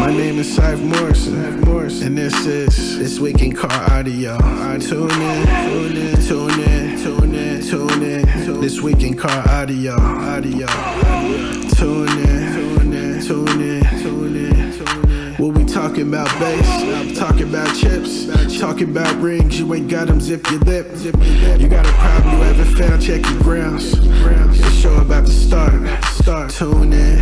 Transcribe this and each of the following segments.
My name is Cypher Morrison, and this week in car audio. Tune in. This week in car audio. Tune in. What we talking about? Bass. Talking about chips. Talking about rings. You ain't got them. Zip your lip. You got a problem you haven't found. Check your grounds. The show about to start. Tune in.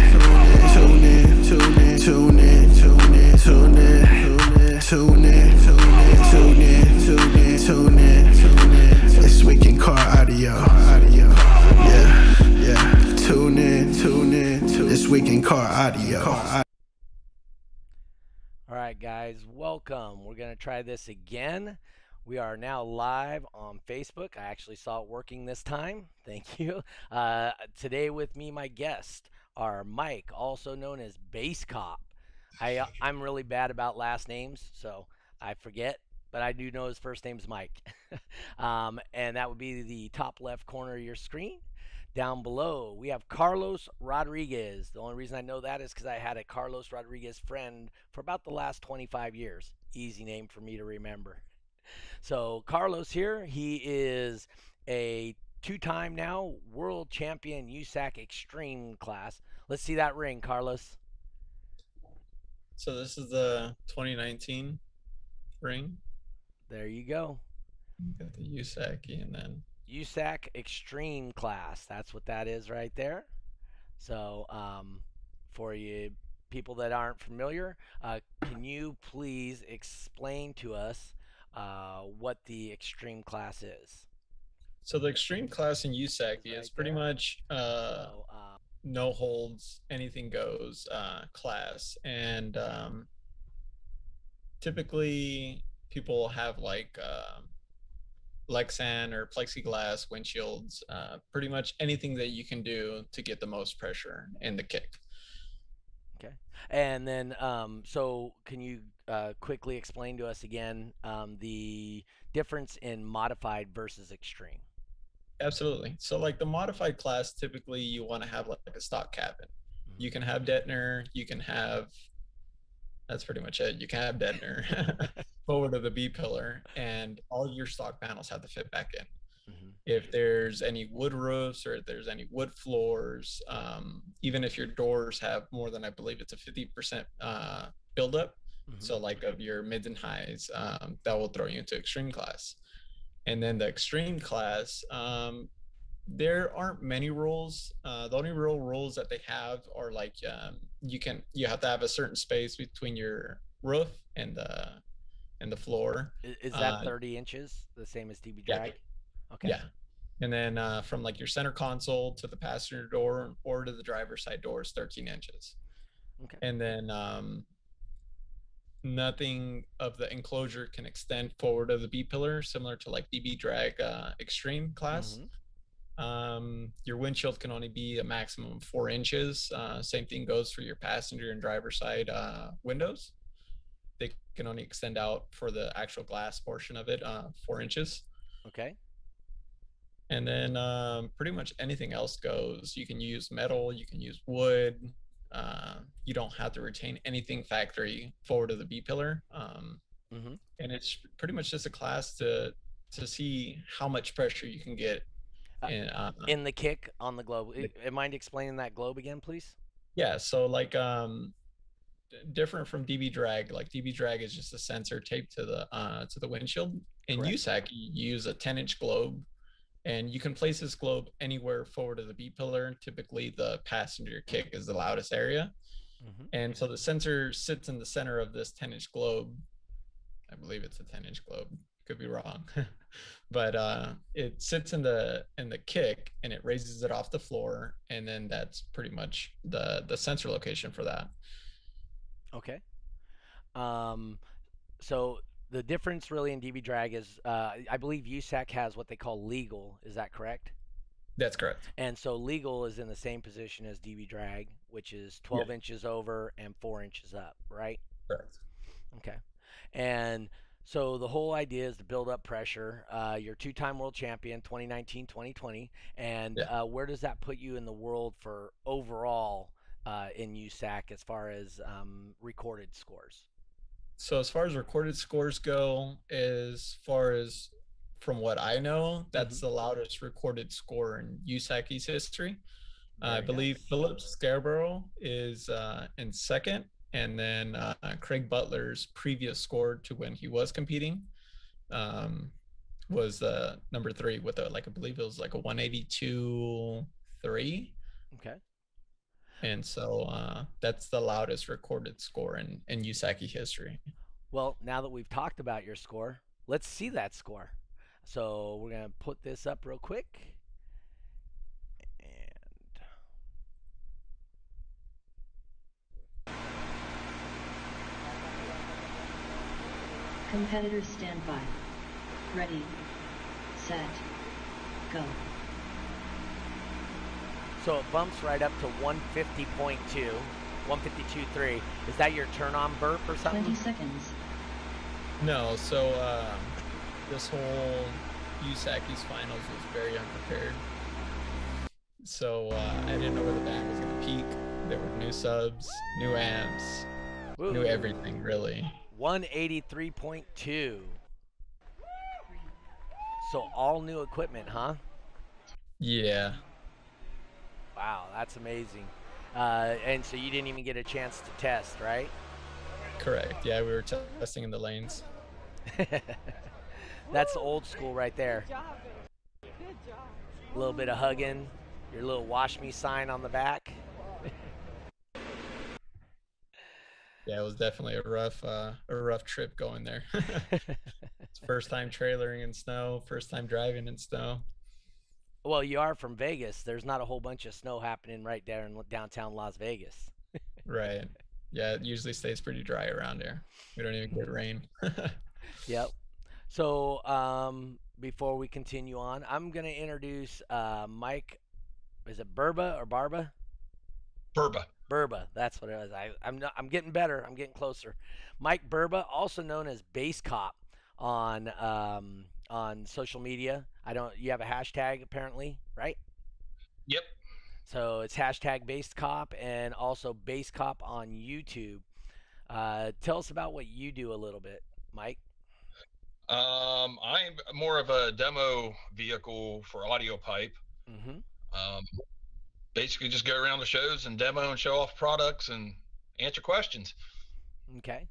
This week in car audio. Yeah. Tune in. This week in car audio. All right, guys, welcome. We're going to try this again. We are now live on Facebook. I actually saw it working this time. Thank you. Today with me, my guests are Mike, also known as Bass Cop. I'm really bad about last names, so I forget, but I do know his first name's Mike. And that would be the top left corner of your screen. Down below, we have Carlos Rodriguez. The only reason I know that is because I had a Carlos Rodriguez friend for about the last 25 years. Easy name for me to remember. So Carlos here, he is a two-time now world champion USAC Extreme class. Let's see that ring, Carlos. So this is the 2019 ring. There you go. Got the USAC and then USAC Extreme class. That's what that is right there. So for you people that aren't familiar, can you please explain to us what the Extreme class is? So the Extreme class in USAC is pretty much no holds, anything goes class. And typically people have like Lexan or plexiglass windshields, pretty much anything that you can do to get the most pressure in the kick. Okay. And then so can you quickly explain to us again the difference in modified versus extreme? Absolutely. So like the modified class, typically you want to have like a stock cabin. You can have Detner, you can have, that's pretty much it. You can have Detner forward of the B pillar, and all your stock panels have to fit back in. If there's any wood roofs or if there's any wood floors, even if your doors have more than, I believe it's a 50% buildup, so like of your mids and highs, that will throw you into extreme class. And then the extreme class, there aren't many rules. The only real rules that they have are like you have to have a certain space between your roof and the floor. Is that 30 inches, the same as DB drag? Yeah. Okay. Yeah. And then from like your center console to the passenger door or to the driver's side door is 13 inches. Okay. And then nothing of the enclosure can extend forward of the B pillar, similar to like DB drag extreme class. Your windshield can only be a maximum of 4 inches. Same thing goes for your passenger and driver's side windows. They can only extend out for the actual glass portion of it 4 inches. Okay. And then pretty much anything else goes. You can use metal, you can use wood. You don't have to retain anything factory forward of the B pillar. And it's pretty much just a class to see how much pressure you can get in the kick on the globe. Mind explaining that globe again, please? Yeah, so like different from DB drag, like DB drag is just a sensor taped to the windshield. In USAC, you use a 10-inch globe, and you can place this globe anywhere forward of the B pillar. Typically, the passenger kick is the loudest area. And so the sensor sits in the center of this 10-inch globe. I believe it's a 10-inch globe. Could be wrong. But it sits in the kick, and it raises it off the floor. And then that's pretty much the sensor location for that. Okay. So the difference really in DB drag is, I believe USAC has what they call legal. Is that correct? That's correct. And so legal is in the same position as DB drag, which is 12 inches over and 4 inches up, right? Correct. Okay. And so the whole idea is to build up pressure. You're two-time world champion, 2019, 2020. And where does that put you in the world for overall in USAC as far as recorded scores? So as far as recorded scores go, as far as from what I know, that's the loudest recorded score in USAC's history. I Very believe nice. Philip Scarborough is in second, and then Craig Butler's previous score to when he was competing um, was number 3 with I believe it was like a 182.3. Okay. And so that's the loudest recorded score in USAC history. Well, now that we've talked about your score, let's see that score. So we're going to put this up real quick. And Competitors stand by. Ready, set, go. so it bumps right up to 150.2, 152.3. Is that your turn on burp or something? 20 seconds. No, so this whole USAC's finals was very unprepared. So I didn't know where the band was going to peak. There were new subs, new amps, new everything, really. 183.2. So all new equipment, huh? Yeah. Wow, that's amazing. And so you didn't even get a chance to test, right? Correct. Yeah, we were testing in the lanes. That's old school right there. Good job, baby. Good job. A little bit of hugging, your little wash me sign on the back. Yeah, it was definitely a rough trip going there. It's first time trailering in snow, first time driving in snow. Well, you are from Vegas. There's not a whole bunch of snow happening right there in downtown Las Vegas. Right. Yeah, it usually stays pretty dry around here. We don't even get rain. Yep. So before we continue on, I'm going to introduce Mike. Is it Burba or Barba? Burba. Burba. That's what it was. I'm getting better. I'm getting closer. Mike Burba, also known as Bass Cop on social media. You have a hashtag apparently, right? Yep. So it's hashtag Bass Cop and also Bass Cop on YouTube. Tell us about what you do a little bit, Mike. I'm more of a demo vehicle for audio pipe. Basically just go around the shows and demo and show off products and answer questions. Okay.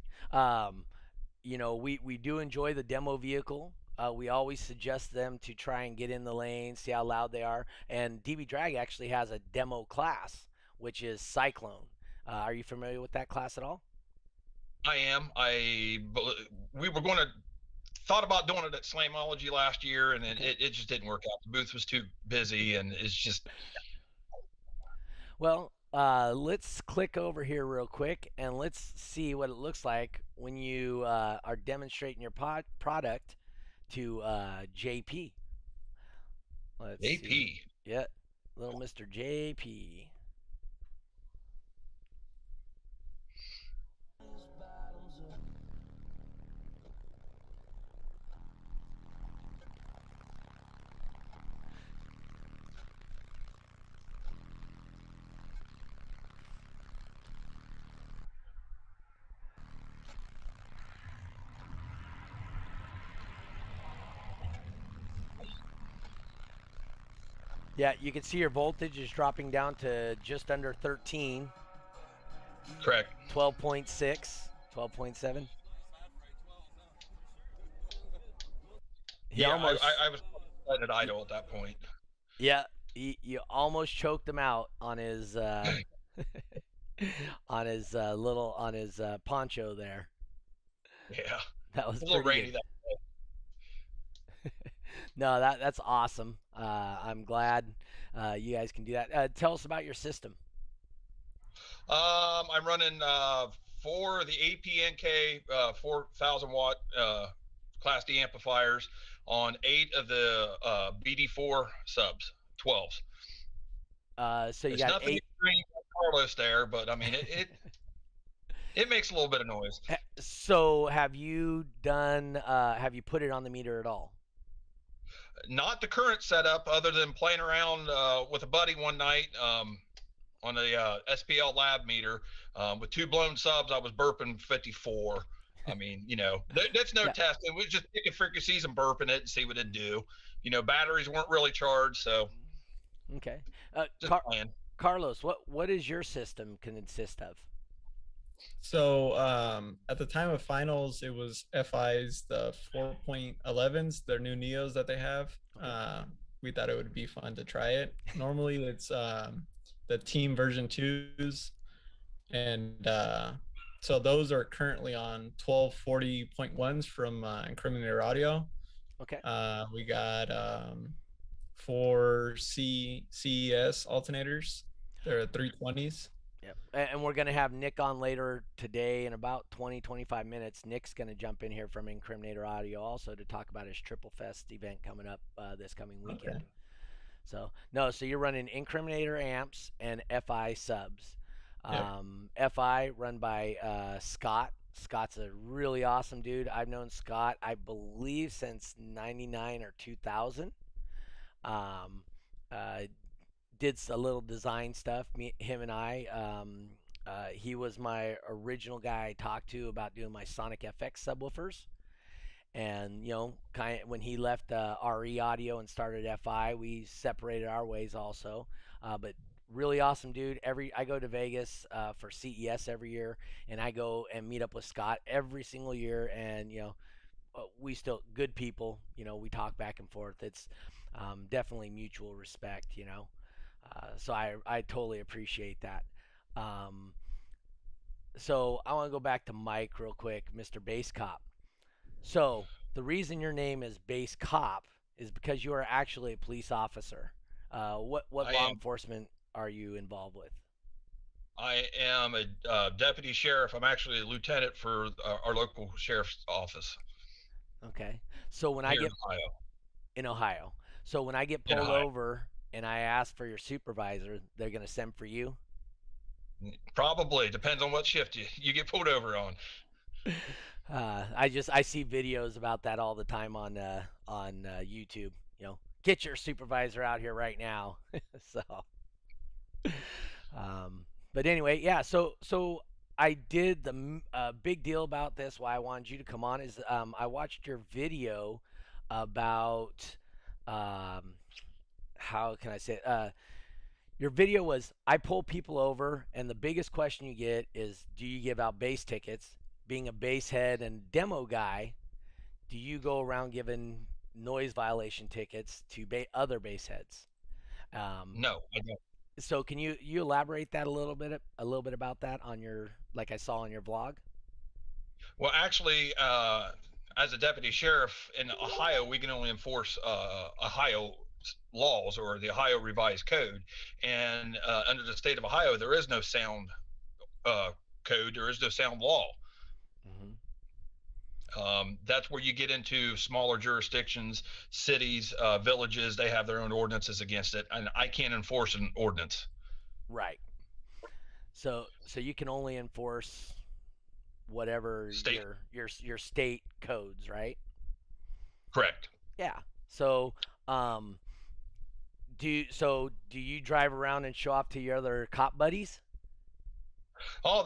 You know, we do enjoy the demo vehicle. We always suggest them to try and get in the lane, see how loud they are. And DB Drag actually has a demo class, which is Cyclone. Are you familiar with that class at all? I am. We were thought about doing it at Slamology last year, and it just didn't work out. The booth was too busy, and it's just. Well, let's click over here real quick, and let's see what it looks like when you are demonstrating your product to JP. Let's JP. See. Yeah, little Mr. JP. Yeah, you can see your voltage is dropping down to just under 13. Correct. 12.6, 12.7. Yeah, I was letting it idle at that point. Yeah, you almost choked him out on his on his poncho there. Yeah, that was a little rainy that. No, that's awesome. I'm glad you guys can do that. Tell us about your system. I'm running for the APNK 4,000 watt Class D amplifiers on 8 of the BD4 subs, 12s. So you it's got nothing 8. Extreme Carlos there, but I mean it makes a little bit of noise. So have you put it on the meter at all? Not the current setup, other than playing around with a buddy one night. on the SPL lab meter. With 2 blown subs, I was burping 54. I mean, that's no Yeah. testing. We just picking frequencies and burping it and see what it do. Batteries weren't really charged, so Okay. just playing. Carlos, what is your system consist of? So at the time of finals, it was FI's the 4.11s, their new Neos that they have. We thought it would be fun to try it. Normally, it's the team version 2s, and so those are currently on 1240.1s from Incriminator Audio. Okay. We got 4 CES alternators. They're 320s. Yep. And we're going to have Nick on later today in about 20-25 minutes. Nick's going to jump in here from Incriminator Audio also to talk about his Triple Fest event coming up this coming weekend. Okay. So you're running Incriminator amps and FI subs. Yep. FI run by Scott. Scott's a really awesome dude. I've known Scott, I believe, since 99 or 2000. Did a little design stuff, him and I. He was my original guy I talked to about doing my Sonic FX subwoofers. And, kind of when he left RE Audio and started FI, we separated our ways also. But really awesome dude. I go to Vegas for CES every year, and I go and meet up with Scott every single year. And, we still good people. We talk back and forth. It's definitely mutual respect, so I totally appreciate that. So I want to go back to Mike real quick, Mr. Bass Cop. So the reason your name is Bass Cop is because you are actually a police officer. What law enforcement are you involved with? I am a deputy sheriff. I'm actually a lieutenant for our local sheriff's office. Okay. So when Here in Ohio. So when I get pulled over and I ask for your supervisor, they're going to send for you? Probably. Depends on what shift you get pulled over on. I see videos about that all the time on YouTube. Get your supervisor out here right now. So, but anyway, yeah. So I did the big deal about this. Why I wanted you to come on is I watched your video about how can I say it? Your video was I pull people over, and the biggest question you get is, do you give out bass tickets? Being a bass head and demo guy, do you go around giving noise violation tickets to other bass heads? No, I don't. So can you elaborate that a little bit about that on your, like I saw on your vlog? Well, actually, as a deputy sheriff in Ohio, we can only enforce Ohio laws or the Ohio revised code. And under the state of Ohio, there is no sound code. There is no sound law. That's where you get into smaller jurisdictions, cities, villages. They have their own ordinances against it, and I can't enforce an ordinance. Right. So you can only enforce whatever your state codes, right? Correct. Yeah. So do you drive around and show off to your other cop buddies? Oh,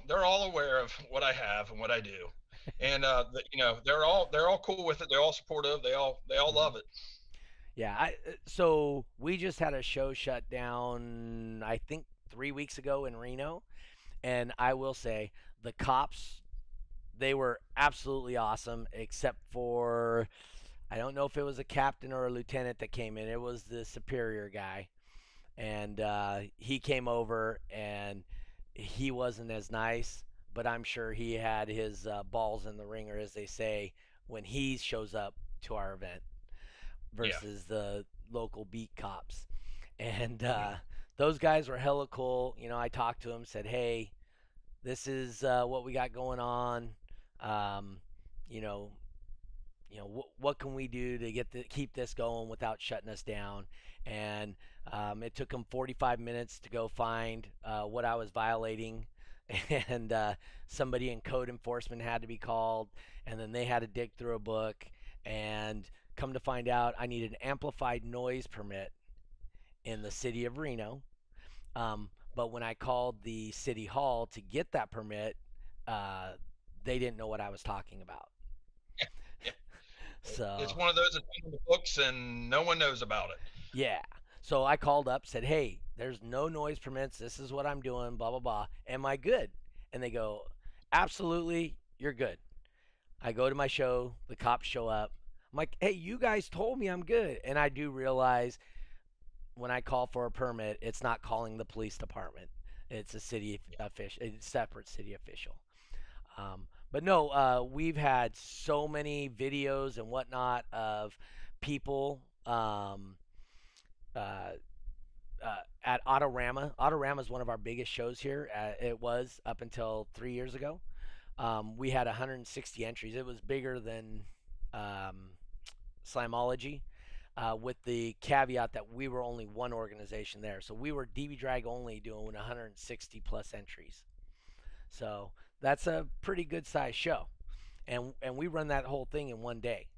they're all aware of what I have and what I do. And they're all cool with it. They're all supportive. They all love it. Yeah. So we just had a show shut down, I think 3 weeks ago in Reno, and I will say the cops, they were absolutely awesome, except for I don't know if it was a captain or a lieutenant that came in. It was the superior guy, and he came over and he wasn't as nice. But I'm sure he had his balls in the ringer, as they say, when he shows up to our event versus the local beat cops. And those guys were hella cool. I talked to him, said, hey, this is what we got going on. What can we do to keep this going without shutting us down? And it took him 45 minutes to go find what I was violating. And somebody in code enforcement had to be called, and then they had to dig through a book, and come to find out I needed an amplified noise permit in the city of Reno, But when I called the city hall to get that permit, uh, they didn't know what I was talking about. Yeah. It's So one of those that's in the books and no one knows about it. yeah. So I called up, said, "Hey, there's no noise permits. This is what I'm doing. Blah blah blah. Am I good?" And they go, "Absolutely, you're good." I go to my show. The cops show up. I'm like, "Hey, you guys told me I'm good." And I do realize when I call for a permit, it's not calling the police department. It's a city official, it's a separate city official. But no, we've had so many videos and whatnot of people uh, at Autorama. Autorama is one of our biggest shows here. It was up until 3 years ago. We had 160 entries. It was bigger than um, Slamology, with the caveat that we were only one organization there. So we were DB Drag only doing 160 plus entries. So that's a pretty good size show. And we run that whole thing in one day.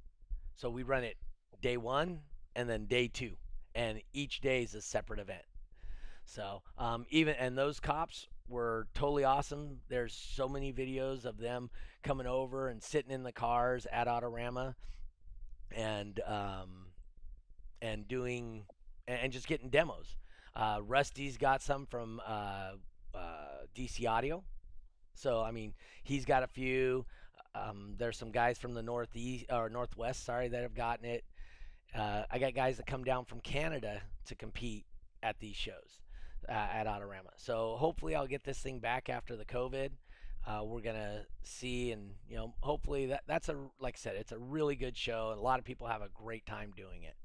So we run it day one and then day two. And each day is a separate event. So and those cops were totally awesome. There's so many videos of them coming over and sitting in the cars at Autorama and doing and just getting demos. Rusty's got some from DC Audio, so I mean he's got a few. There's some guys from the northeast or northwest, sorry, that have gotten it. I got guys that come down from Canada to compete at these shows at Autorama. So hopefully I'll get this thing back after the COVID. We're gonna see, and hopefully that's a like I said, it's a really good show, and a lot of people have a great time doing it.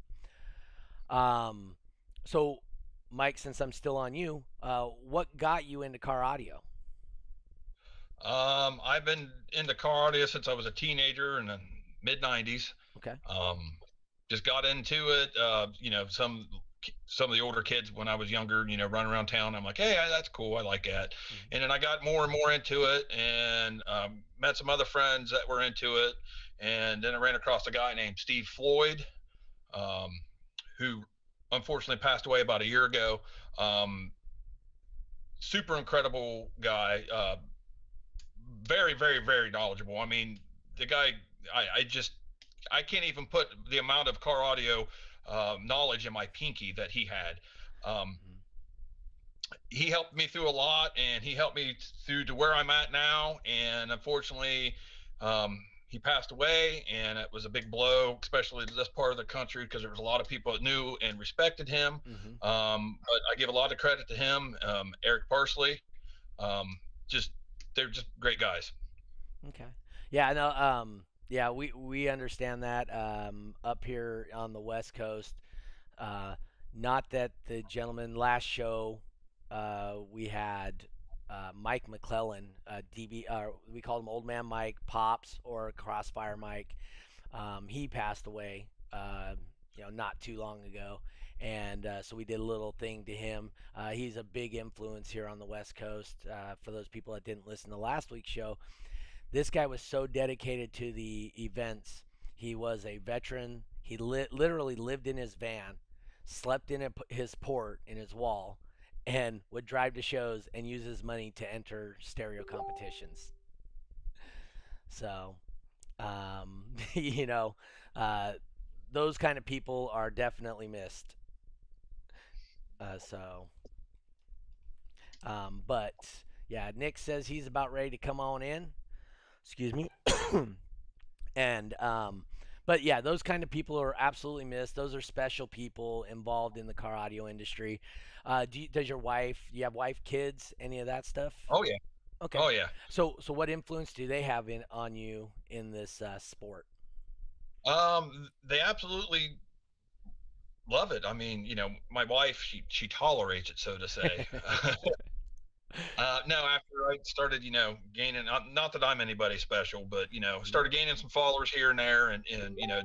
So Mike, since I'm still on you, what got you into car audio? I've been into car audio since I was a teenager in the mid '90s. Okay. Just got into it. Some of the older kids when I was younger, running around town. I'm like, hey, that's cool. I like that. Mm-hmm. And then I got more and more into it, and met some other friends that were into it. And then I ran across a guy named Steve Floyd, who unfortunately passed away about a year ago. Super incredible guy. Very, very, very knowledgeable. I mean, the guy, I can't even put the amount of car audio knowledge in my pinky that he had. He helped me through a lot, and he helped me through to where I'm at now. And unfortunately, he passed away, and it was a big blow, especially to this part of the country, because there was a lot of people that knew and respected him. Mm-hmm. But I give a lot of credit to him, Eric Parsley. They're just great guys. Okay. Yeah. No. Yeah. We understand that. Up here on the West Coast. Not that the gentleman last show, we had Mike McClellan, DB. We called him Old Man Mike, Pops, or Crossfire Mike. He passed away, not too long ago, and so we did a little thing to him. He's a big influence here on the West Coast. For those people that didn't listen to last week's show, this guy was so dedicated to the events. He was a veteran. He literally lived in his van, slept in his port in his wall, and would drive to shows and use his money to enter stereo competitions. So, those kind of people are definitely missed. But yeah, Nick says he's about ready to come on in. Excuse me. And but yeah, those kind of people are absolutely missed. Those are special people involved in the car audio industry. Does your wife? Do you have wife, kids, any of that stuff? Oh yeah. Okay. Oh yeah. So what influence do they have on you in this sport? They absolutely love it. I mean, my wife, she tolerates it, so to say. No, after I started, gaining, not that I'm anybody special, but, started gaining some followers here and there, and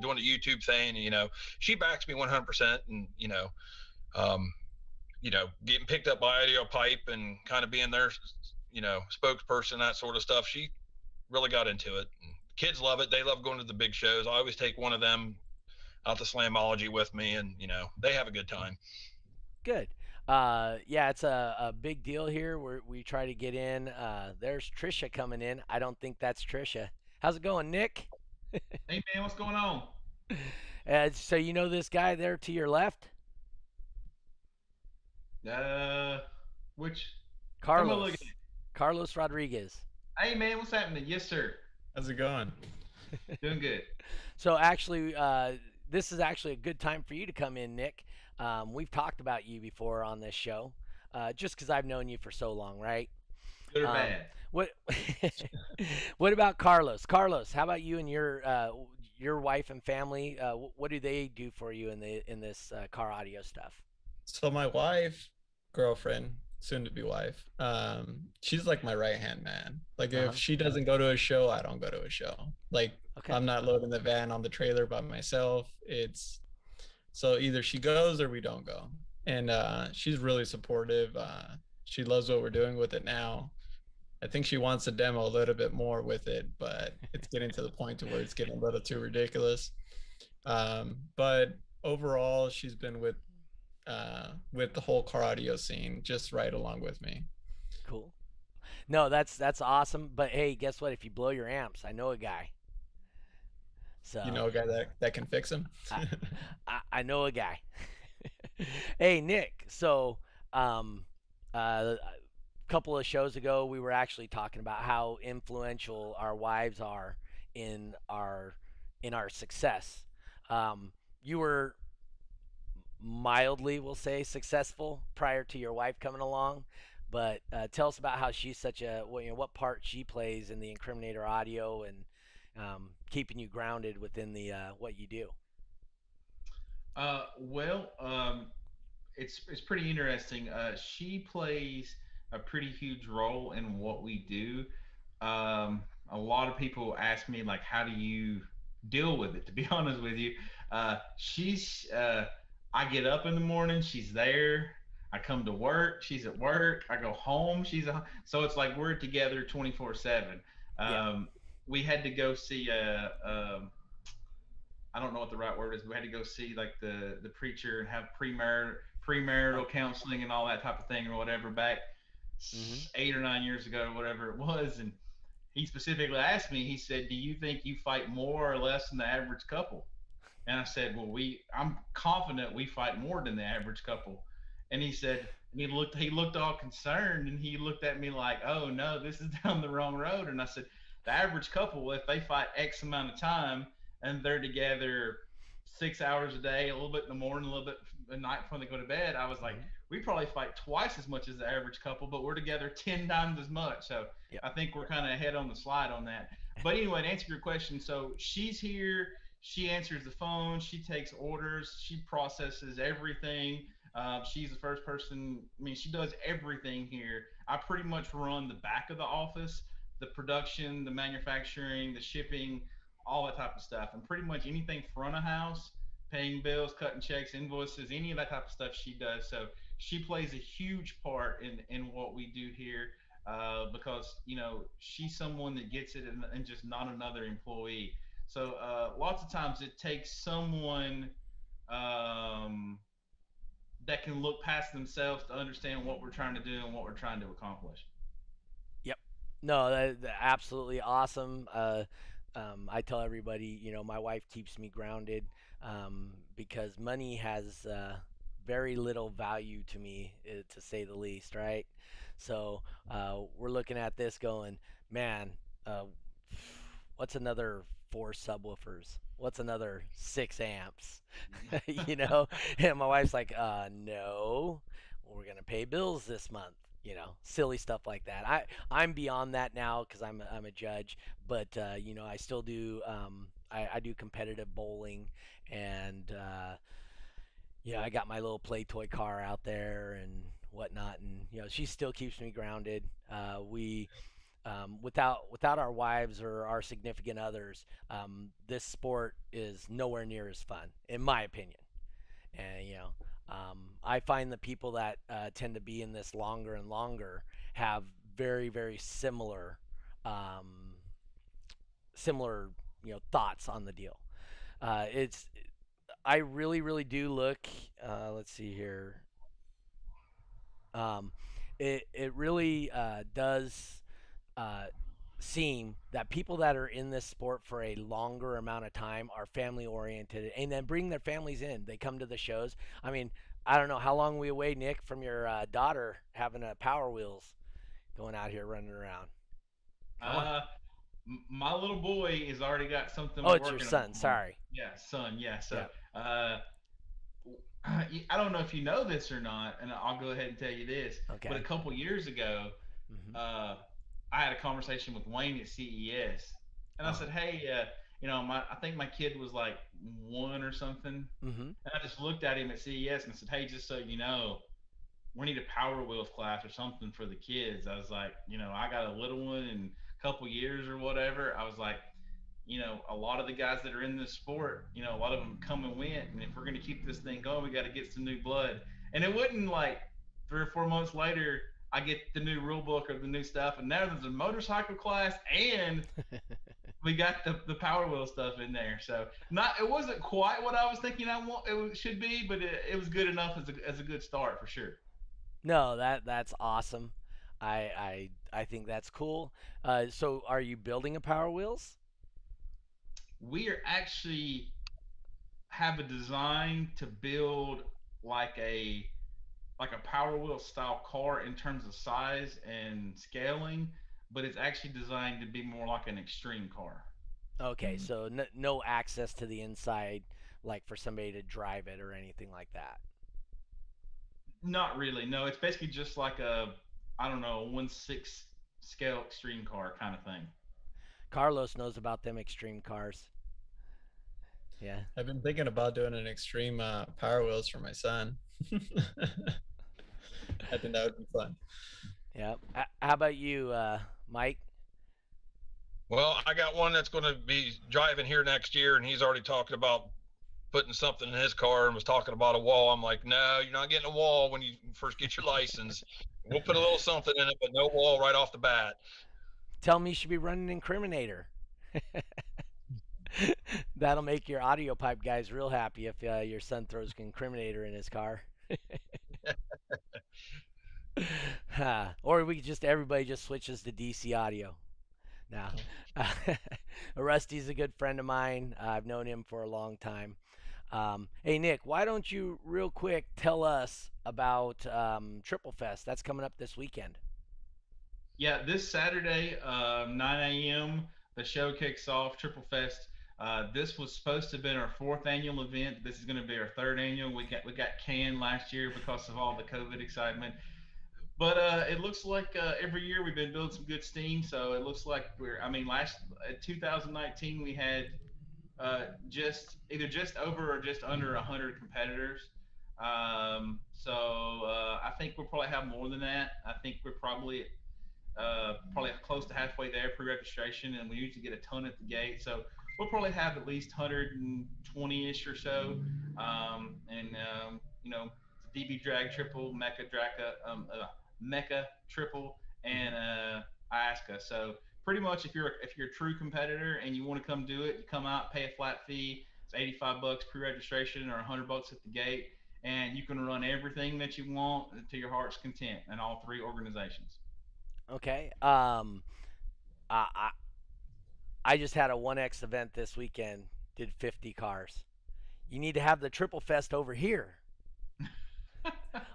doing the YouTube thing, she backs me 100%, and, getting picked up by Audio Pipe and kind of being their, spokesperson, that sort of stuff. She really got into it. And kids love it. They love going to the big shows. I always take one of them out to Slamology with me, and, they have a good time. Good. Yeah, it's a big deal here. We try to get in. There's Trisha coming in. I don't think that's Trisha. How's it going, Nick? Hey man, what's going on? So you know this guy there to your left, Uh, which? Tell me a little Carlos. again. Carlos Rodriguez. Hey man, what's happening? Yes sir. How's it going? Doing good. So actually, this is actually a good time for you to come in, Nick. We've talked about you before on this show, just because I've known you for so long, right? Good or Um, bad? what what about Carlos? Carlos, how about you and your wife and family? What do they do for you in this car audio stuff? So my wife, girlfriend, soon to be wife, she's like my right hand man. Like Uh huh. if she doesn't go to a show, I don't go to a show. Like Okay. I'm not loading the van on the trailer by myself. It's so either she goes or we don't go. And she's really supportive. She loves what we're doing with it now. I think she wants to demo a little bit more with it, but it's getting to the point to where it's getting a little too ridiculous. But overall, she's been with the whole car audio scene just right along with me. Cool. No, that's awesome. But hey, guess what? If you blow your amps, I know a guy. You So know, a guy that can fix them. I I know a guy. Hey Nick, so a couple of shows ago we were actually talking about how influential our wives are in our success. You were mildly, we'll say, successful prior to your wife coming along, but tell us about how she's such a what part she plays in the incriminator audio and keeping you grounded within the what you do. Well, it's pretty interesting. She plays a pretty huge role in what we do. A lot of people ask me like, how do you deal with it? To be honest with you, she's. I get up in the morning, she's there. I come to work, she's at work. I go home, so it's like we're together 24/7. Yeah. We had to go see I don't know what the right word is. But we had to go see like the preacher and have Oh. premarital counseling and all that type of thing or whatever back Mm-hmm. 8 or 9 years ago, whatever it was. And he specifically asked me. He said, "Do you think you fight more or less than the average couple?" And I said, "Well, I'm confident we fight more than the average couple." And he said, and he looked all concerned, and he looked at me like, "Oh no, this is down the wrong road." And I said, "The average couple, if they fight X amount of time and they're together 6 hours a day, a little bit in the morning, a little bit at night before they go to bed," I was like, Mm-hmm. "We probably fight twice as much as the average couple, but we're together 10 times as much." So Yep. I think we're kind of ahead on the slide on that. But anyway, to answer your question, so she's here. She answers the phone. She takes orders. She processes everything. She's the first person. I mean, she does everything here. I pretty much run the back of the office, the production, the manufacturing, the shipping, all that type of stuff, and pretty much anything front of house, paying bills, cutting checks, invoices, any of that type of stuff she does. So she plays a huge part in what we do here. Because she's someone that gets it and just not another employee. So lots of times it takes someone um, that can look past themselves to understand what we're trying to do and what we're trying to accomplish. Yep. No, absolutely awesome. I tell everybody, my wife keeps me grounded because money has very little value to me, to say the least, right? So we're looking at this going, man, uh, what's another four subwoofers? What's another 6 amps? you know? And my wife's like, no, we're going to pay bills this month. Silly stuff like that. I'm beyond that now because I'm a judge, but I still do I do competitive bowling, and I got my little play toy car out there and whatnot, and she still keeps me grounded. We without our wives or our significant others, this sport is nowhere near as fun, in my opinion. And I find the people that tend to be in this longer and longer have very very um, similar thoughts on the deal. It's I really really do look. Let's see here. Um, it really does uh, seem that people that are in this sport for a longer amount of time are family oriented and then bring their families in. They come to the shows. I mean, I don't know how long we away, Nick, from your daughter having a Power Wheels going out here running around. How long? Uh, my little boy has already got something Oh, we're it's your working son. on. Sorry. Yeah, son. Yeah. So, Yeah. uh, I don't know if you know this or not, and I'll go ahead and tell you this. But a Okay. couple years ago, Mhm. uh, I had a conversation with Wayne at CES, and I Uh huh. said, "Hey, I think my kid was like one or something." Mhm. And I just looked at him at CES and said, "Hey, just so you know, we need a Power Wheels class or something for the kids." I was like, I got a little one in a couple years or whatever. I was like, a lot of the guys that are in this sport, a lot of them come and went. And if we're going to keep this thing going, we got to get some new blood. And it wasn't like 3 or 4 months later, I get the new rule book or the new stuff. And now there's a motorcycle class and we got the Power Wheel stuff in there. So it wasn't quite what I was thinking should be, but it was good enough as a good start for sure. No, that's awesome. I think that's cool. So are you building a Power Wheels? We are actually have a design to build like a Power Wheel style car in terms of size and scaling, but it's actually designed to be more like an extreme car. Okay, so no access to the inside, like for somebody to drive it or anything like that. Not really. No, it's basically just like I don't know, a 1/6 scale extreme car kind of thing. Carlos knows about them extreme cars. Yeah. I've been thinking about doing an extreme Power Wheels for my son. I think that would be fun. Yeah. How about you, Mike? Well, I got one that's going to be driving here next year, and he's already talking about putting something in his car and was talking about a wall. I'm like, no, you're not getting a wall when you first get your license. We'll put a little something in it, but no wall right off the bat. Tell me you should be running an incriminator. That'll make your audio pipe guys real happy if your son throws an incriminator in his car. Or we could just everybody just switches to DC audio. Now, Rusty's a good friend of mine. I've known him for a long time. Hey Nick, why don't you real quick tell us about Triple Fest? That's coming up this weekend. Yeah, this Saturday, 9 a.m., the show kicks off, Triple Fest. This was supposed to have been our fourth annual event. This is going to be our third annual. We got canned last year because of all the COVID excitement. But it looks like every year we've been building some good steam. So it looks like last 2019 we had just over or just under 100 competitors. So I think we'll probably have more than that. I think we're probably close to halfway there pre-registration, and we usually get a ton at the gate. So we'll probably have at least 120-ish or so. It's a DB drag triple, Mecca triple, and IASCA. So pretty much, if you're a true competitor and you want to come do it, you come out, pay a flat fee. It's $85 pre-registration or $100 at the gate, and you can run everything that you want to your heart's content in all three organizations. Okay. I I, I just had a 1X event this weekend. Did 50 cars. You need to have the Triple Fest over here.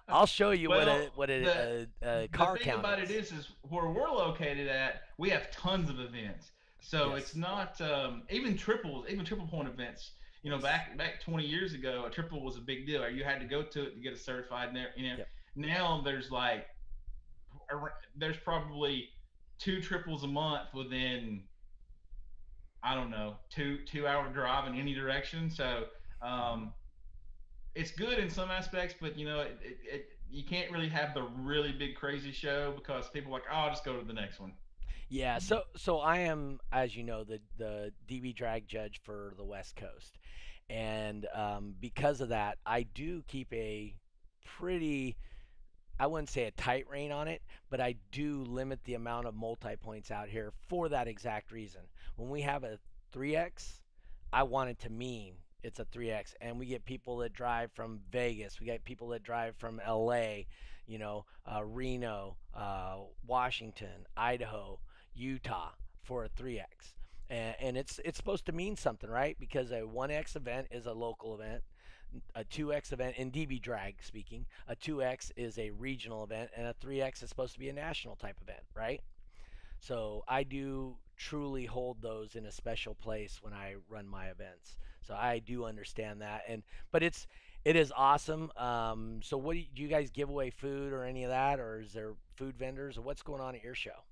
I'll show you what Well, a the car thing count about it is. is where we're located at, we have tons of events. So it's Yes. not even triples, even triple point events. Yes. Back 20 years ago, a triple was a big deal. You had to go to it to get it certified. And Yep. now there's probably two triples a month within, I don't know, two-hour drive in any direction. So Hmm. um, it's good in some aspects, but you can't really have the really big crazy show because people are like, oh, I'll just go to the next one. Yeah, so I am, as you know, the DB drag judge for the West Coast, and because of that, I do keep a pretty, I wouldn't say a tight rein on it, but I do limit the amount of multi points out here for that exact reason. When we have a 3x, I want it to mean it's a 3x, and we get people that drive from Vegas, we get people that drive from LA, Reno, Washington, Idaho, Utah for a 3X. And it's supposed to mean something, right? Because a 1X event is a local event, a 2X event, in DB drag speaking, a 2X is a regional event, and a 3X is supposed to be a national type event, right? So I do truly hold those in a special place when I run my events. So I do understand that, and but it is awesome. So what do you guys give away food or any of that, or is there food vendors, or what's going on at your show?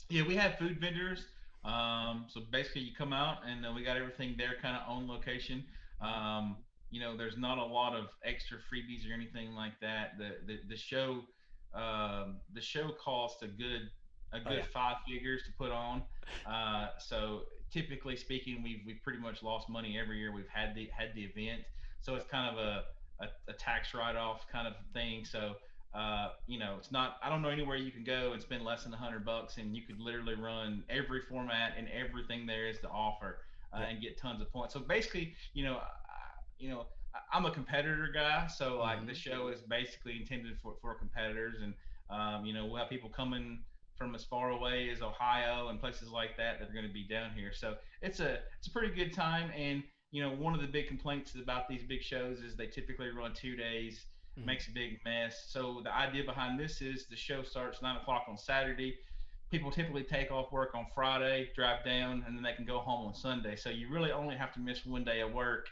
Yeah, we have food vendors. So basically, you come out and we got everything there, kind of on location. There's not a lot of extra freebies or anything like that. The show costs a Oh good yeah, five figures to put on. So typically speaking, we've pretty much lost money every year we've had the event. So it's kind of a tax write off kind of thing. So it's not. I don't know anywhere you can go and spend less than $100, and you could literally run every format and everything there is to offer, yeah. and get tons of points. So basically, I'm a competitor guy, so like the Hmm. show is basically intended for competitors, and we'll have people coming from as far away as Ohio and places like that are going to be down here. So it's a pretty good time, and one of the big complaints about these big shows is they typically run 2 days, Hmm. makes a big mess. So the idea behind this is the show starts 9 o'clock on Saturday. People typically take off work on Friday, drive down, and then they can go home on Sunday. So you really only have to miss one day of work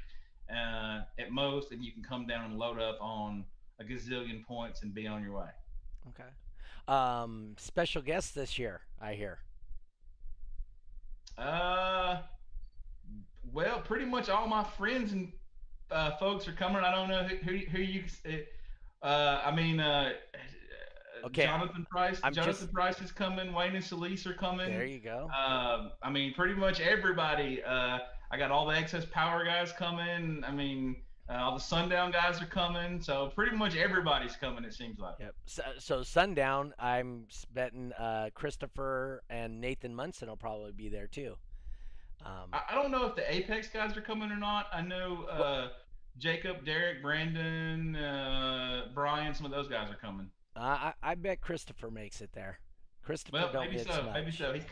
at most, and you can come down and load up on a gazillion points and be on your way. Okay. Special guest this year, I hear. Uh, well, pretty much all my friends and folks are coming. I don't know who you. I mean, Okay, Jonathan Price. I'm Jonathan just Price is coming. Wayne and Celise are there. coming. You go. I mean, pretty much everybody. I got all the Excess Power guys coming. I mean, all the Sundown guys are coming. So pretty much everybody's coming. It seems like. Yep. So sundown, I'm betting Christopher and Nathan Munson will probably be there too. Um, I don't know if the Apex guys are coming or not. I know what? Jacob, Derek, Brandon, Brian. Some of those guys are coming. I bet Christopher makes it there. Christopher Well, don't maybe miss so. Maybe much. so. He's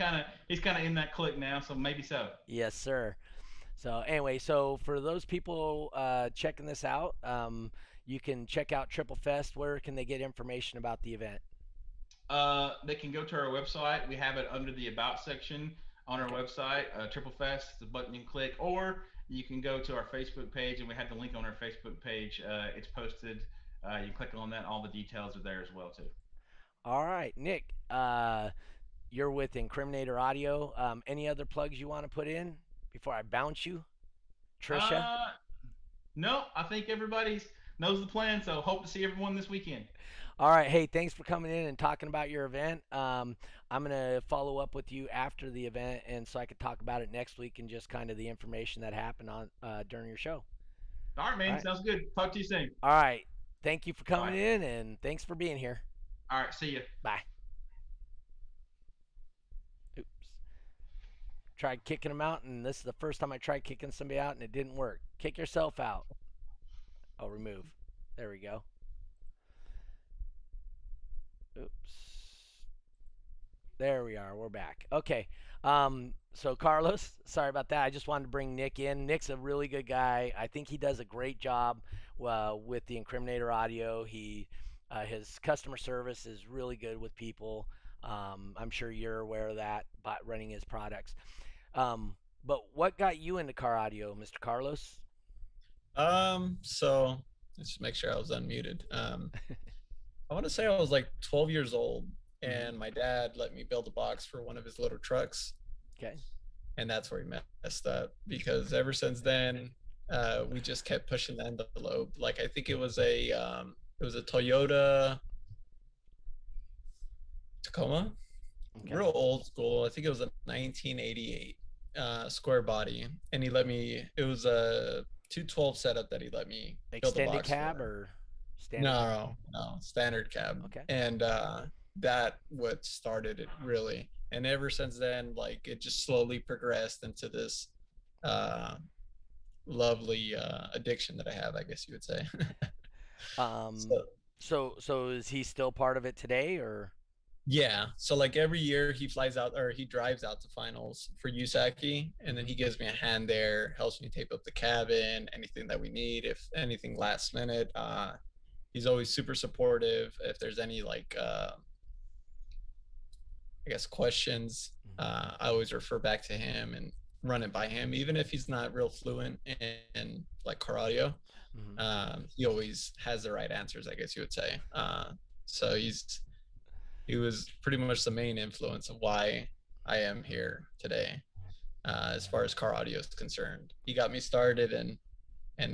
kind of in that clique now, so maybe so. Yes, sir. So anyway, so for those people checking this out, you can check out Triple Fest. Where can they get information about the event? They can go to our website. We have it under the About section on our Okay. website. Triple Fest, the button you can click, or you can go to our Facebook page, and we have the link on our Facebook page. It's posted. You click on that. All the details are there as well too. All right, Nick. You're with Incriminator Audio. Any other plugs you want to put in before I bounce you, Trisha? Uh, no, I think everybody knows the plan. So hope to see everyone this weekend. All right. Hey, thanks for coming in and talking about your event. I'm gonna follow up with you after the event, and so I could talk about it next week and just kind of the information that happened on during your show. All right, All man. right. Sounds good. Talk to you soon. All right. Thank you for Bye. coming in, and thanks for being here. All right. See you. Bye. Oops. Tried kicking him out, and this is the first time I tried kicking somebody out, and it didn't work. Kick yourself out. Oh, remove. There we go. Oops. There we are. We're back. Okay. So Carlos, sorry about that. I just wanted to bring Nick in. Nick's a really good guy. I think he does a great job with the Incriminator Audio. His customer service is really good with people. I'm sure you're aware of that by running his products. But what got you into car audio, Mr. Carlos? So let's just make sure I was unmuted. I want to say I was like 12 years old, and my dad let me build a box for one of his little trucks, Okay. and that's where he messed up because ever since then, we just kept pushing the envelope. Like I think it was a Toyota Tacoma, Okay. real old school. I think it was a 1988 square body, and he let me. It was a 212 setup that he let me build a Extended box cab for. or standard cab? No, standard cab. Okay. And that what started it really. And ever since then, like it just slowly progressed into this uh lovely addiction that I have, I guess you would say. Um, So So is he still part of it today, or? Yeah. So like every year he flies out or he drives out to finals for USACI, and then he gives me a hand there, helps me tape up the cabin, anything that we need, if anything last minute. He's always super supportive. If there's any like I guess questions, I always refer back to him and run it by him, even if he's not real fluent in like car audio. Mhm. He always has the right answers, I guess you would say. So he was pretty much the main influence of why I am here today, as far as car audio is concerned. He got me started, and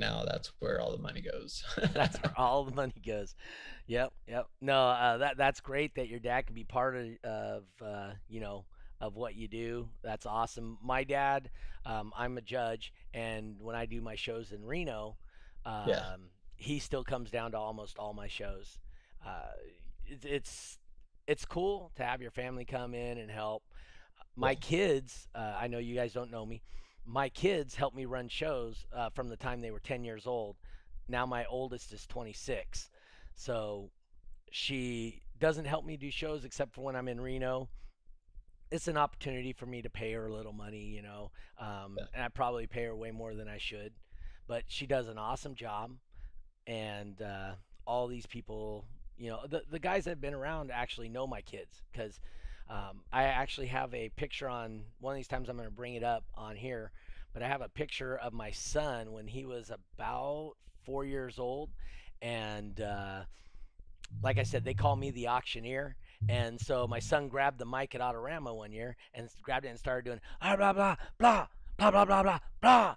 now that's where all the money goes. That's where all the money goes. Yep, yep. No, that's great that your dad could be part of of what you do. That's awesome. My dad, I'm a judge, and when I do my shows in Reno, Yeah, he still comes down to almost all my shows. Uh, it's it's cool to have your family come in and help. yeah, My kids, I know you guys don't know me. My kids helped me run shows from the time they were 10 years old. Now my oldest is 26. So she doesn't help me do shows except for when I'm in Reno. It's an opportunity for me to pay her a little money, yeah. and I probably pay her way more than I should. But she does an awesome job, and all these people, the guys that have been around actually know my kids because I actually have a picture on one of these times. I'm going to bring it up on here, but I have a picture of my son when he was about 4 years old, and like I said, they call me the auctioneer. And so my son grabbed the mic at Autorama one year and grabbed it and started doing blah blah blah blah blah blah blah blah blah.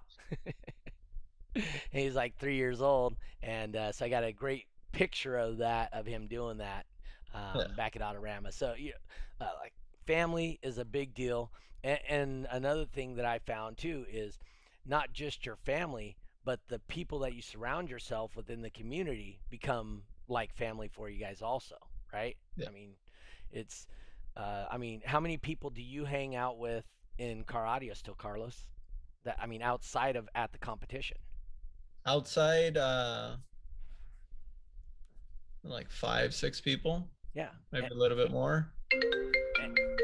And he's like 3 years old, and so I got a great picture of that of him doing that Yeah. back at Autorama. So like family is a big deal, and another thing that I found too is not just your family, but the people that you surround yourself within the community become like family for you guys also, right? Yeah. I mean, it's I mean, how many people do you hang out with in car audio still, Carlos? That I mean, outside of at the competition. Outside, like 5, 6 people, Yeah, maybe a little bit more.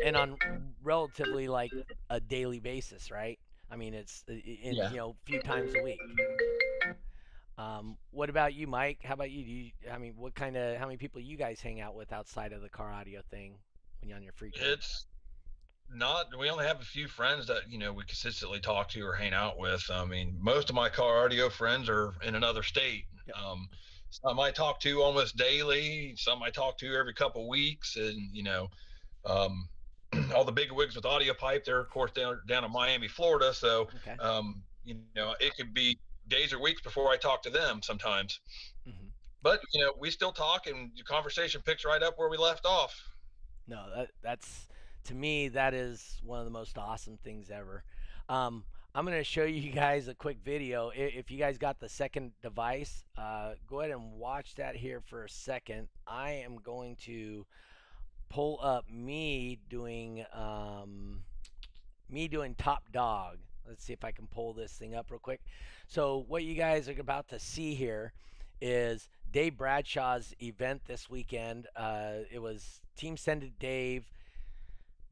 and on relatively like a daily basis, right? I mean, it's in Yeah. a few times a week. What about you, Mike? How about you? I mean, how many people you guys hang out with outside of the car audio thing when you're on your free time? It's not. We only have a few friends that we consistently talk to or hang out with. I mean, most of my car audio friends are in another state. Yep. Some I talk to almost daily. Some I talk to every couple weeks, and um, all the big wigs with audio pipe. They're of course down in Miami, Florida. So Okay. it could be days or weeks before I talk to them sometimes. Hmm. But we still talk, and the conversation picks right up where we left off. No, that's to me that is one of the most awesome things ever. Um, I'm gonna show you guys a quick video. If you guys got the second device, go ahead and watch that here for a second. I am going to pull up me doing top dog. Let's see if I can pull this thing up real quick. So what you guys are about to see here is Dave Bradshaw's event this weekend. It was Team Send It Dave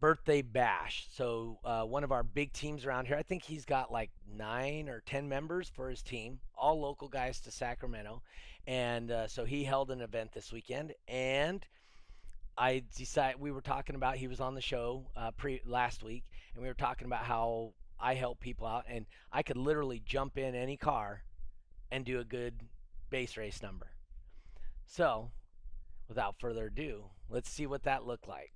birthday bash. So one of our big teams around here, I think he's got like 9 or 10 members for his team, all local guys to Sacramento. And so he held an event this weekend, and we were talking about, he was on the show last week, and we were talking about how I help people out, and I could literally jump in any car and do a good base race number. So without further ado, let's see what that looked like.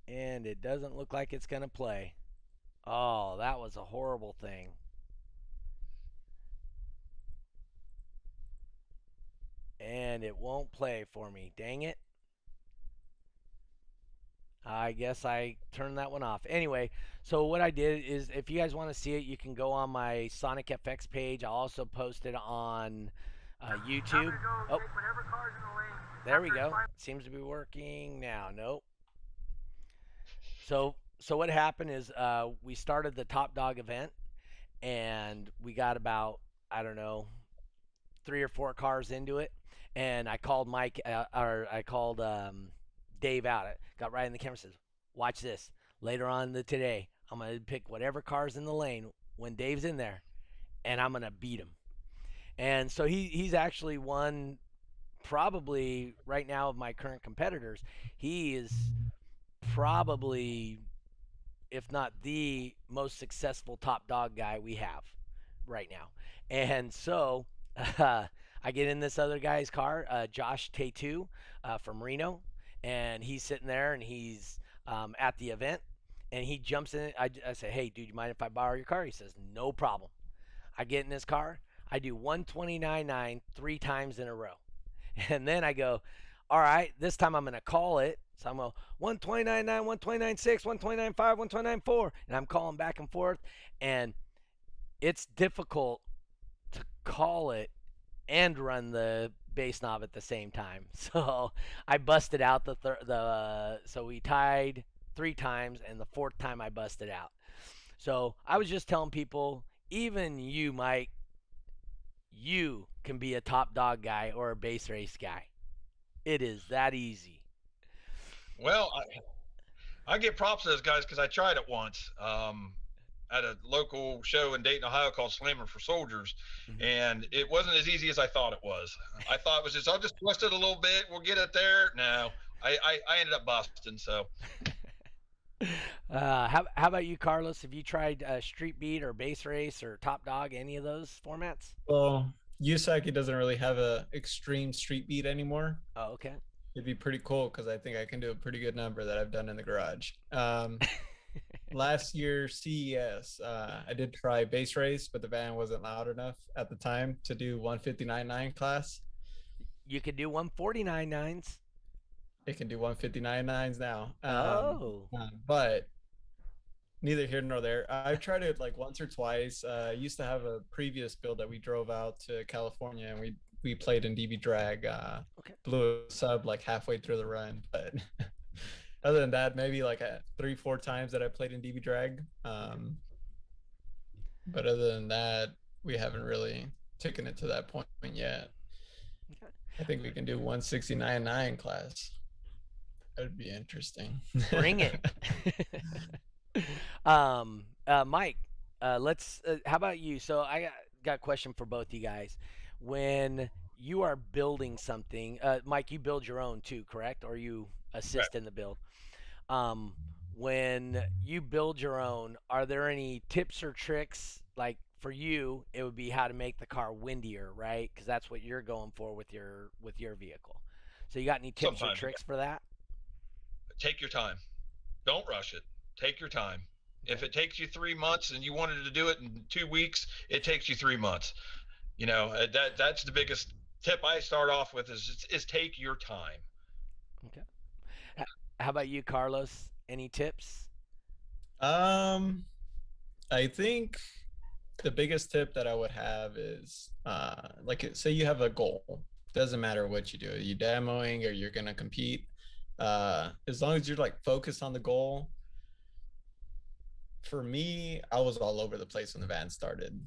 And it doesn't look like it's going to play. Oh, that was a horrible thing. And it won't play for me. Dang it. I guess I turned that one off. Anyway, so what I did is, if you guys want to see it, you can go on my Sonic FX page. I'll also post it on YouTube. Oh, there we go. Seems to be working now. Nope. So so what happened is we started the top dog event, and we got about, I don't know, 3 or 4 cars into it, and I called Mike, or I called Dave out. Got right in the camera, says, "Watch this. Later on today, I'm gonna pick whatever cars in the lane when Dave's in there, and I'm gonna beat him." And so he's actually won probably right now of my current competitors. He is probably, if not the most successful top dog guy we have right now. And so I get in this other guy's car, Josh Tatu from Reno, and he's sitting there and he's at the event, and he jumps in. I say, "Hey, dude, you mind if I borrow your car?" He says, "No problem." I get in his car. I do 129.9 3 times in a row. And then I go, "All right, this time I'm going to call it." So I'm going 129.9, 129.6, 129.5, 129.4. And I'm calling back and forth. And it's difficult to call it and run the bass knob at the same time. So I busted out so we tied 3 times, and the fourth time I busted out. So I was just telling people, even you, Mike, you can be a top dog guy or a base race guy. It is that easy. Well, I get props to those guys because I tried it once at a local show in Dayton, Ohio called Slammer for Soldiers, and it wasn't as easy as I thought it was. I thought it was just, I'll just twist it a little bit, we'll get it there. No, I ended up busting. So How about you, Carlos? Have you tried Street Beat or Base Race or Top Dog, any of those formats? Well, Yusaki doesn't really have a extreme street beat anymore. Oh, okay. It'd be pretty cool because I think I can do a pretty good number that I've done in the garage. Last year CES, I did try base race, but the van wasn't loud enough at the time to do 159.9 class. You could do 149.9s. It can do 159.9s now. But neither here nor there. I've tried it like once or twice. I used to have a previous build that we drove out to California, and we played in DB drag. Okay. Blew a sub like halfway through the run, but other than that, maybe like 3-4 times that I played in DB drag. But other than that, we haven't really taken it to that point yet. Okay. I think we can do 169.9 class. That'd be interesting. Bring it. Mike, let's. How about you? So I got a question for both you guys. When you are building something, Mike, you build your own too, correct? Or you assist in the build? When you build your own, are there any tips or tricks? Like for you, it would be how to make the car windier, right? Because that's what you're going for with your vehicle. So you got any tips or tricks for that? take your time. Don't rush it. Take your time. If it takes you 3 months and you wanted to do it in 2 weeks, it takes you 3 months. That's the biggest tip I start off with is take your time. Okay. How about you, Carlos? Any tips? I think the biggest tip that I would have is say you have a goal. Doesn't matter what you do. Are you demoing or you're gonna compete? As long as you're focused on the goal. For me, I was all over the place when the van started.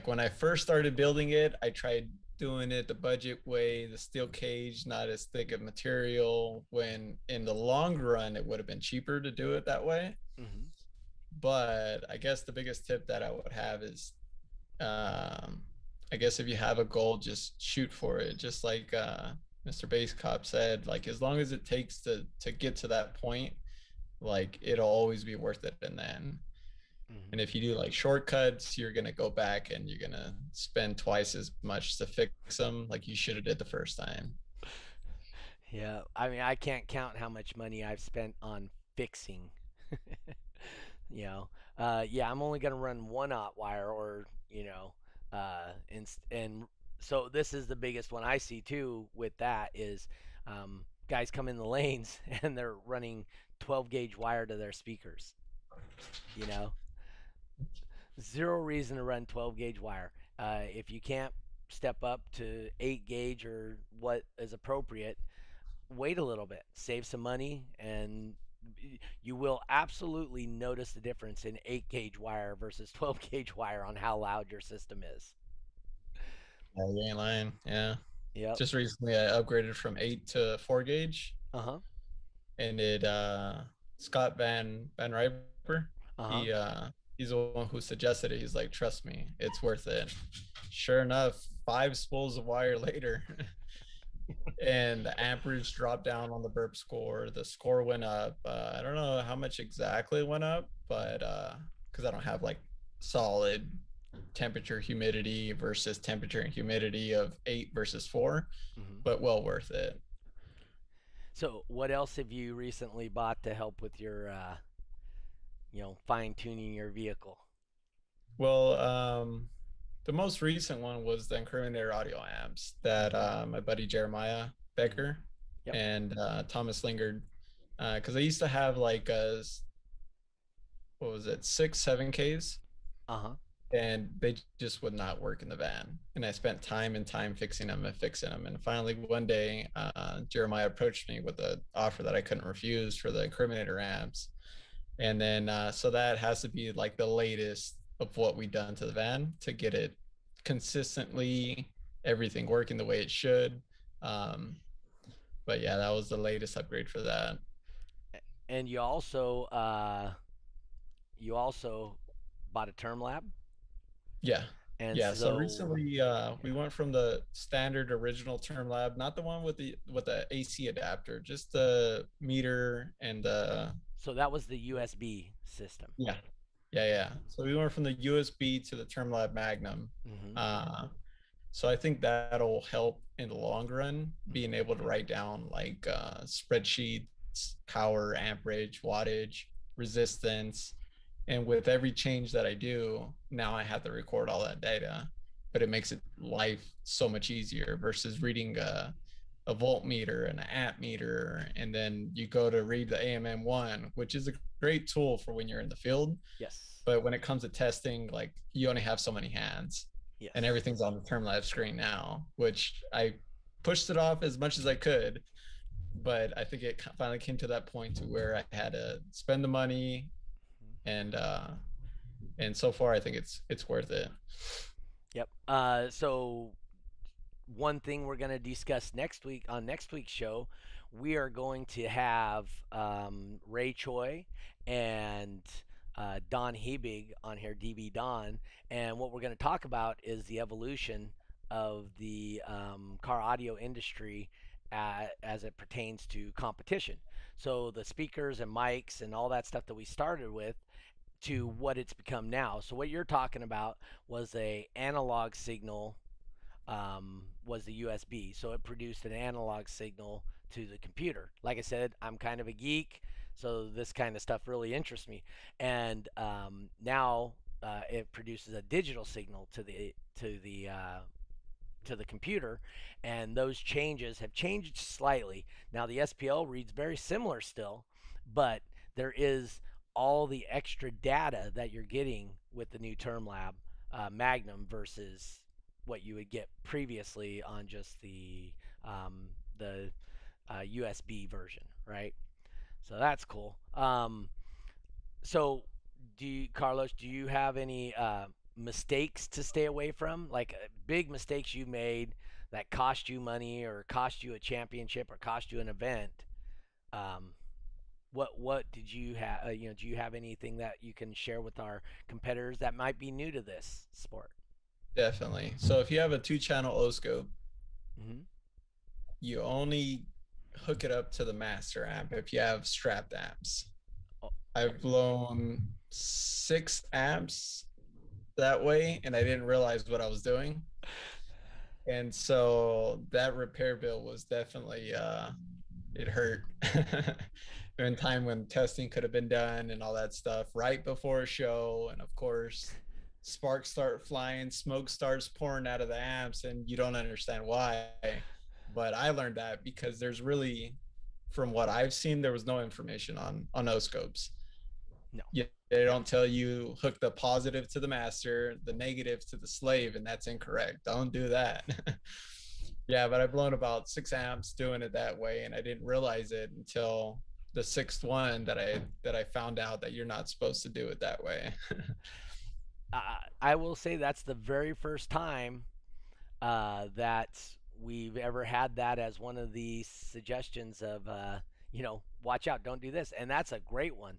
When I first started building it, I tried doing it the budget way, the steel cage, not as thick of material, when in the long run, it would have been cheaper to do it that way. Mm-hmm. But I guess the biggest tip that I would have is, I guess if you have a goal, just shoot for it. Just like Mr. Base Cop said, as long as it takes to get to that point, it'll always be worth it in the end. Mm-hmm. And if you do shortcuts, you're going to go back and you're going to spend twice as much to fix them like you should have did the first time. Yeah. I mean, I can't count how much money I've spent on fixing. I'm only going to run one aught wire and so this is the biggest one I see too with that is guys come in the lanes and they're running 12 gauge wire to their speakers. Zero reason to run 12 gauge wire. If you can't step up to 8 gauge or what is appropriate, wait a little bit, save some money, and you will absolutely notice the difference in 8 gauge wire versus 12 gauge wire on how loud your system is. Yeah, you ain't lying. Yeah. Yep. Just recently I upgraded from 8 to 4 gauge, Uh huh. and it Scott Van Riper, Uh huh. he's the one who suggested it. He's like, trust me, it's worth it. Sure enough, 5 spools of wire later, and the amperage dropped down on the burp score. The score went up. I don't know how much exactly went up, but because I don't have like solid temperature humidity versus temperature and humidity of 8 versus 4, Hmm. but well worth it. So, what else have you recently bought to help with your, fine tuning your vehicle? Well, the most recent one was the incriminator audio amps that my buddy Jeremiah Hmm. Becker Yep. and Thomas Lingard, because I used to have like what was it, 6, 7Ks, Uh huh. and they just would not work in the van. And I spent time and time fixing them and fixing them. And finally, one day, Jeremiah approached me with an offer that I couldn't refuse for the incriminator amps. And then, so that has to be like the latest of what we've done to the van to get it consistently, everything working the way it should. Um, but yeah, that was the latest upgrade for that. And you also bought a term lab, Yeah. and Yeah. So so recently, we went from the standard original term lab, not the one with the AC adapter, just the meter and the that was the USB system. yeah, yeah. So we went from the USB to the term lab Magnum. Hmm. Uh, So I think that'll help in the long run, being able to write down like spreadsheets, power, amperage, wattage, resistance. And with every change that I do, now I have to record all that data, but it makes it life so much easier versus reading a voltmeter and an amp meter. And then you go to read the AMM1, which is a great tool for when you're in the field. Yes. But when it comes to testing, like you only have so many hands, Yes. and everything's on the term live screen now, which I pushed it off as much as I could. But I think it finally came to that point to where I had to spend the money, and so far I think it's worth it. Yep. So one thing we're going to discuss next week on next week's show, we are going to have Ray Choi and Don Hebig on here, DB Don, and what we're going to talk about is the evolution of the car audio industry as it pertains to competition. So the speakers and mics and all that stuff that we started with to what it's become now. So what you're talking about was a analog signal, was the USB. So it produced an analog signal to the computer. Like I said, I'm kind of a geek, so this kind of stuff really interests me. And now it produces a digital signal to the computer, and those changes have changed slightly. Now the SPL reads very similar still, but there is all the extra data that you're getting with the new Term Lab Magnum versus what you would get previously on just the USB version, right? So that's cool. So, Carlos, do you have any mistakes to stay away from? Like big mistakes you made that cost you money or cost you a championship or cost you an event? Um, what did you have? Do you have anything that you can share with our competitors that might be new to this sport? Definitely. So if you have a 2-channel O-scope, Hmm. you only hook it up to the master amp if you have strapped amps. Oh, I've blown 6 amps that way, and I didn't realize what I was doing. And so that repair bill was definitely it hurt. In time when testing could have been done and all that stuff right before a show, and of course sparks start flying, smoke starts pouring out of the amps, and you don't understand why. But I learned that because there's really, from what I've seen, there was no information on O scopes. no. Yeah, they don't tell you hook the positive to the master, the negative to the slave, and that's incorrect. Don't do that. Yeah, but I've blown about 6 amps doing it that way, and I didn't realize it until the sixth one that I found out that you're not supposed to do it that way. I will say that's the very first time that we've ever had that as one of the suggestions of, watch out, don't do this. And that's a great one.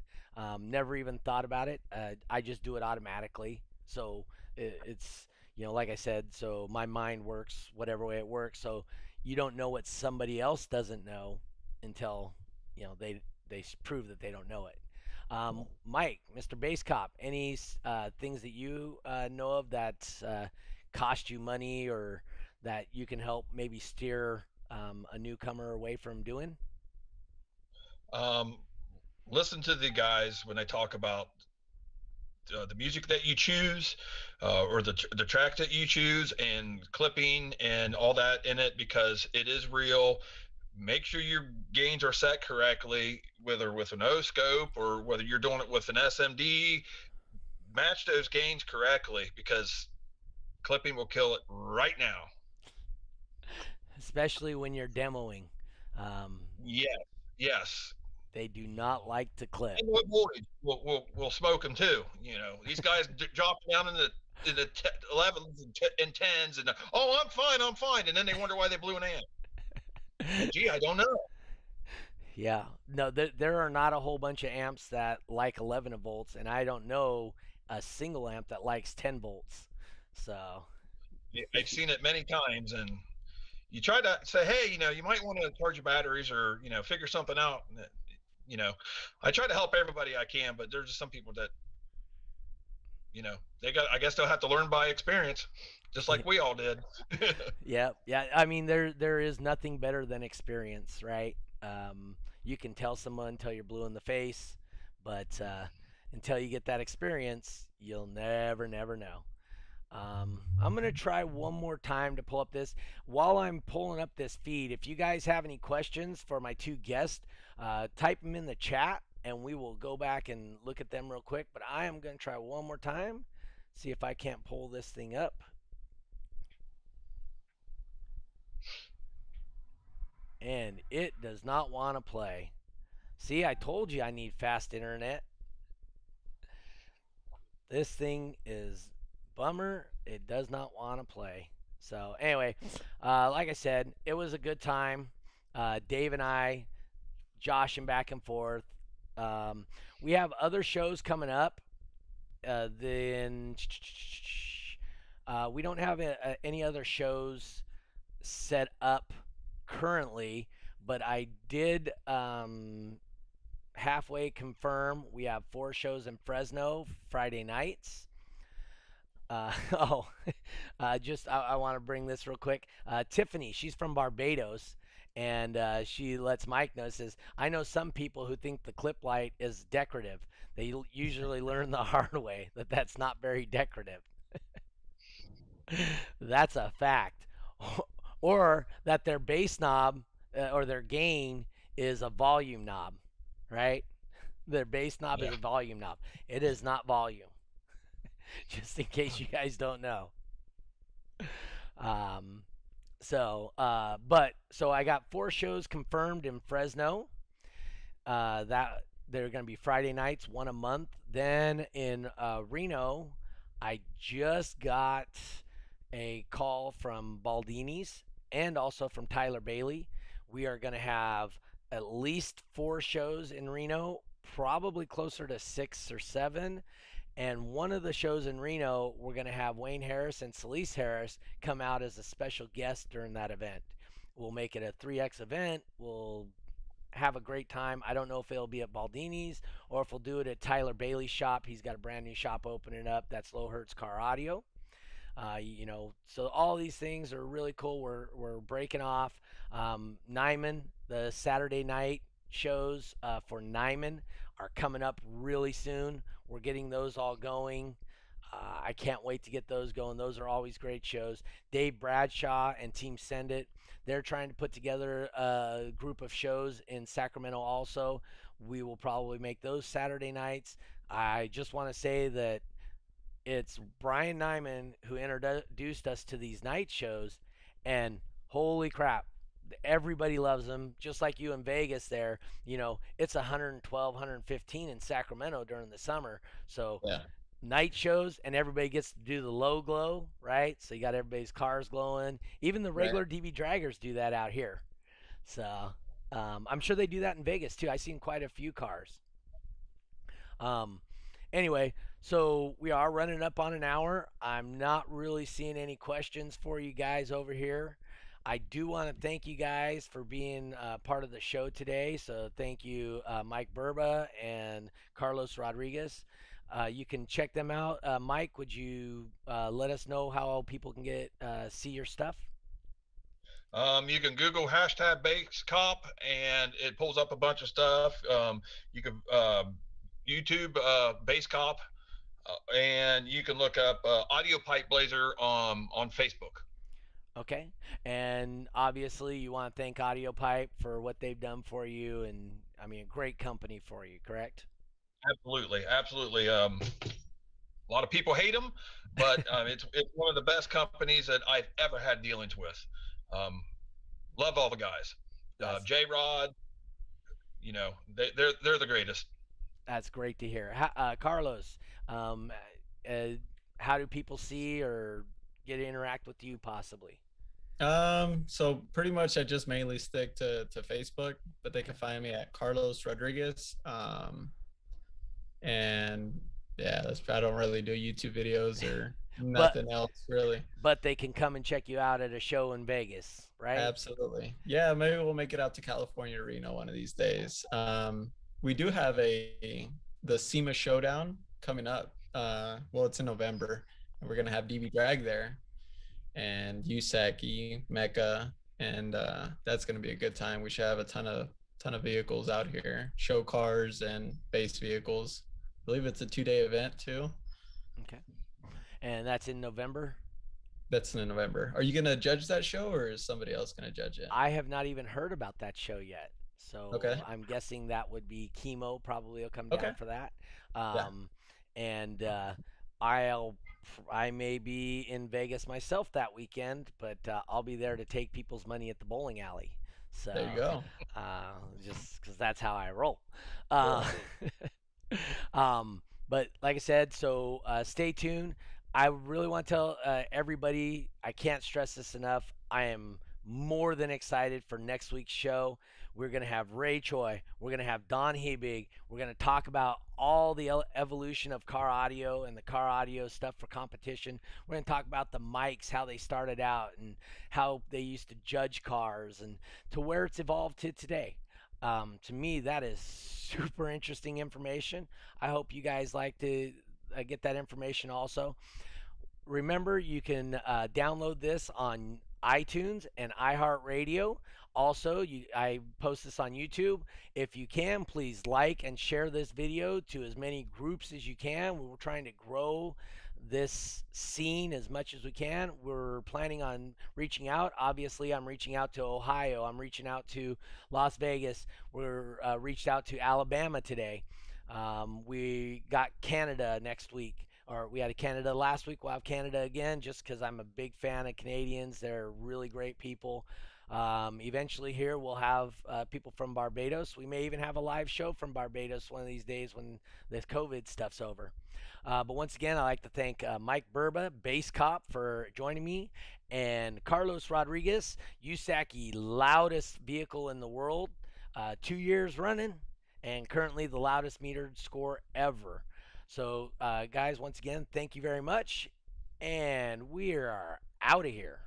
Never even thought about it. I just do it automatically. So it's, like I said, so my mind works whatever way it works. So you don't know what somebody else doesn't know until, they prove that they don't know it. Mike, Mr. Base Cop, any things that you know of that cost you money or that you can help maybe steer a newcomer away from doing? Um, Listen to the guys when they talk about the music that you choose, or the track that you choose, and clipping and all that in it, because it is real. Make sure your gains are set correctly, whether with an O scope or whether you're doing it with an SMD. Match those gains correctly, because clipping will kill it right now. Especially when you're demoing. Um, Yes, yes. they do not like to clip. And we'll smoke them too. These guys drop down in the 11s and 10s, and oh, I'm fine, and then they wonder why they blew an amp. Gee, I don't know. Yeah, no, there are not a whole bunch of amps that like 11 volts, and I don't know a single amp that likes 10 volts. So I've seen it many times, and you try to say, hey, you might want to charge your batteries, or figure something out. I try to help everybody I can, but there's just some people that I guess they'll have to learn by experience, just like we all did. yeah, yeah. I mean, there is nothing better than experience, right? You can tell someone until you're blue in the face, but until you get that experience, you'll never know. I'm going to try one more time to pull up this. While I'm pulling up this feed, if you guys have any questions for my two guests, type them in the chat and we will go back and look at them real quick. But I am going to try one more time, see if I can't pull this thing up. And it does not want to play. See, I told you I need fast internet. This thing is bummer. It does not want to play. So anyway, like I said, it was a good time. Dave and I joshing back and forth. We have other shows coming up. Then we don't have any other shows set up currently, but I did halfway confirm we have 4 shows in Fresno Friday nights. I want to bring this real quick. Tiffany, she's from Barbados, and she lets Mike know, says, I know some people who think the clip light is decorative. They usually learn the hard way that that's not very decorative. That's a fact. Or that their bass knob or their gain is a volume knob, right? Their bass knob is a volume knob. It is not volume. Just in case you guys don't know. So I got 4 shows confirmed in Fresno. That they're going to be Friday nights, 1 a month. Then in Reno, I just got a call from Baldini's and also from Tyler Bailey. We are going to have at least 4 shows in Reno, probably closer to 6 or 7. And one of the shows in Reno, we're going to have Wayne Harris and Celise Harris come out as a special guest during that event. We'll make it a 3X event. We'll have a great time. I don't know if it'll be at Baldini's or if we'll do it at Tyler Bailey's shop. He's got a brand new shop opening up. That's Low Hertz Car Audio. So all these things are really cool. We're breaking off. Nyman, the Saturday night shows for Nyman are coming up really soon. We're getting those all going. I can't wait to get those going. Those are always great shows. Dave Bradshaw and Team Send It, they're trying to put together a group of shows in Sacramento also. We will probably make those Saturday nights. I just want to say that it's Brian Nyman who introduced us to these night shows, and holy crap, everybody loves them, just like you in Vegas there. It's 112, 115 in Sacramento during the summer. So Yeah. night shows and everybody gets to do the low glow, right? So you got everybody's cars glowing. Even the Right. regular DV draggers do that out here. So I'm sure they do that in Vegas too. I've seen quite a few cars. Um, anyway, so we are running up on an hour. I'm not really seeing any questions for you guys over here. I do want to thank you guys for being part of the show today. So thank you, Mike Burba and Carlos Rodriguez. You can check them out. Mike, would you let us know how people can see your stuff? You can Google hashtag base cop and it pulls up a bunch of stuff. You can YouTube base cop, and you can look up audio pipe blazer on Facebook. Okay. And obviously, you want to thank Audio Pipe for what they've done for you, and I mean, a great company for you, correct? Absolutely, absolutely. A lot of people hate them, but it's one of the best companies that I've ever had dealings with. Um, love all the guys. J Rod, they're the greatest. That's great to hear. Carlos, um, uh, how do people see or get to interact with you possibly? So pretty much I just mainly stick to Facebook, but they can find me at Carlos Rodriguez. And yeah, I don't really do YouTube videos or nothing else really. But they can come and check you out at a show in Vegas, right? Absolutely. Yeah, maybe we'll make it out to California, Reno one of these days. We do have the SEMA Showdown coming up. Well, it's in November, and we're gonna have DB Drag there, and Usaki, Mecca, and that's gonna be a good time. We should have a ton of vehicles out here, show cars and base vehicles. I believe it's a 2-day event too. Okay. And that's in November? That's in November. Are you going to judge that show, or is somebody else going to judge it? I have not even heard about that show yet. So okay. I'm guessing that would be Chemo probably will come down for that. And I may be in Vegas myself that weekend, but I'll be there to take people's money at the bowling alley. So there you go. Just because that's how I roll. But like I said, so stay tuned. I really want to tell everybody, I can't stress this enough. I am more than excited for next week's show. We're going to have Ray Choi. We're going to have Don Hebig. We're going to talk about all the evolution of car audio and the car audio stuff for competition. We're going to talk about the mics, how they started out and how they used to judge cars and to where it's evolved to today. To me, that is super interesting information. I hope you guys like to get that information also. Remember, you can download this on iTunes and iHeartRadio. Also, I post this on YouTube. If you can, please like and share this video to as many groups as you can. We're trying to grow this scene as much as we can. We're planning on reaching out. Obviously, I'm reaching out to Ohio. I'm reaching out to Las Vegas. We're reached out to Alabama today. We got Canada next week. Or we had Canada last week. We'll have Canada again just because I'm a big fan of Canadians. They're really great people. Eventually here we'll have people from Barbados. We may even have a live show from Barbados one of these days when this COVID stuff's over. But once again, I'd like to thank Mike Burba, Base Cop, for joining me, and Carlos Rodriguez, USACI loudest vehicle in the world, 2 years running, and currently the loudest metered score ever. So, guys, once again, thank you very much, and we are out of here.